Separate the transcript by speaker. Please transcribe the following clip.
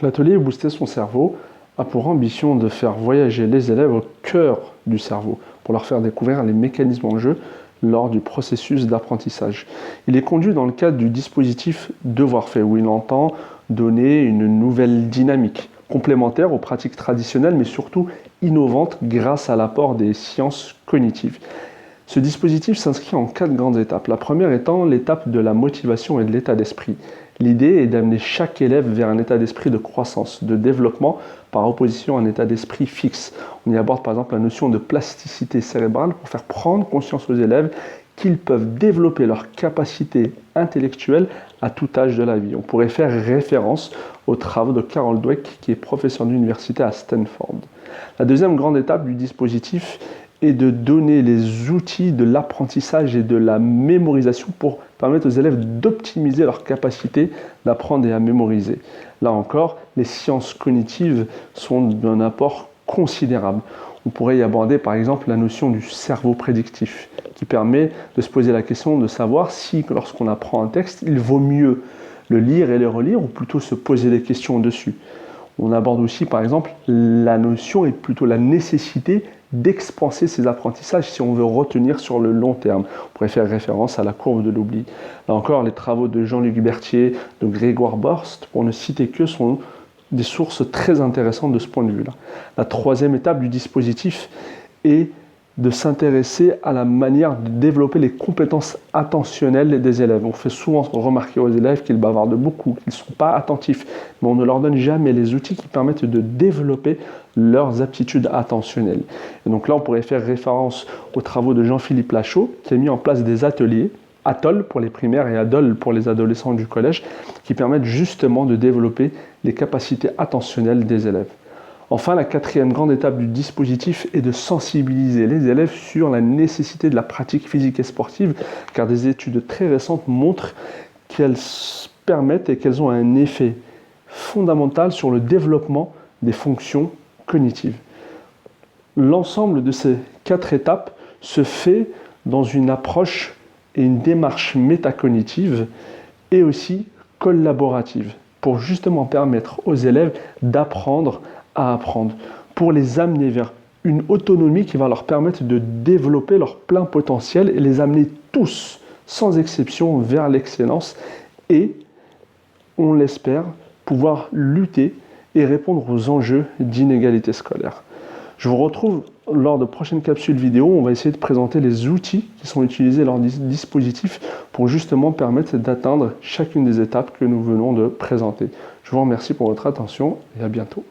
Speaker 1: L'atelier Booster son cerveau a pour ambition de faire voyager les élèves au cœur du cerveau pour leur faire découvrir les mécanismes en jeu lors du processus d'apprentissage. Il est conduit dans le cadre du dispositif Devoir fait, où il entend donner une nouvelle dynamique, complémentaire aux pratiques traditionnelles, mais surtout innovante grâce à l'apport des sciences cognitives. Ce dispositif s'inscrit en 4 grandes étapes. La première étant l'étape de la motivation et de l'état d'esprit. L'idée est d'amener chaque élève vers un état d'esprit de croissance, de développement, par opposition à un état d'esprit fixe. On y aborde par exemple la notion de plasticité cérébrale pour faire prendre conscience aux élèves qu'ils peuvent développer leurs capacités intellectuelles à tout âge de la vie. On pourrait faire référence aux travaux de Carol Dweck, qui est professeur d'université à Stanford. La deuxième grande étape du dispositif est de donner les outils de l'apprentissage et de la mémorisation pour permettre aux élèves d'optimiser leur capacité d'apprendre et à mémoriser. Là encore, les sciences cognitives sont d'un apport considérable. On pourrait y aborder par exemple la notion du cerveau prédictif, qui permet de se poser la question de savoir si, lorsqu'on apprend un texte, il vaut mieux le lire et le relire ou plutôt se poser des questions dessus. On aborde aussi par exemple la notion et plutôt la nécessité d'expanser ces apprentissages si on veut retenir sur le long terme. On pourrait faire référence à la courbe de l'oubli. Là encore, les travaux de Jean-Luc Berthier, de Grégoire Borst, pour ne citer que, sont des sources très intéressantes de ce point de vue-là. La troisième étape du dispositif est de s'intéresser à la manière de développer les compétences attentionnelles des élèves. On fait souvent remarquer aux élèves qu'ils bavardent beaucoup, qu'ils ne sont pas attentifs, mais on ne leur donne jamais les outils qui permettent de développer leurs aptitudes attentionnelles. Et donc là, on pourrait faire référence aux travaux de Jean-Philippe Lachaud, qui a mis en place des ateliers, ATOL pour les primaires et ADOL pour les adolescents du collège, qui permettent justement de développer les capacités attentionnelles des élèves. Enfin, la quatrième grande étape du dispositif est de sensibiliser les élèves sur la nécessité de la pratique physique et sportive, car des études très récentes montrent qu'elles permettent et qu'elles ont un effet fondamental sur le développement des fonctions cognitives. L'ensemble de ces 4 étapes se fait dans une approche et une démarche métacognitive et aussi collaborative, pour justement permettre aux élèves d'apprendre à apprendre, pour les amener vers une autonomie qui va leur permettre de développer leur plein potentiel et les amener tous, sans exception, vers l'excellence et, on l'espère, pouvoir lutter et répondre aux enjeux d'inégalité scolaire. Je vous retrouve lors de prochaines capsules vidéo. On va essayer de présenter les outils qui sont utilisés lors du dispositif pour justement permettre d'atteindre chacune des étapes que nous venons de présenter. Je vous remercie pour votre attention et à bientôt.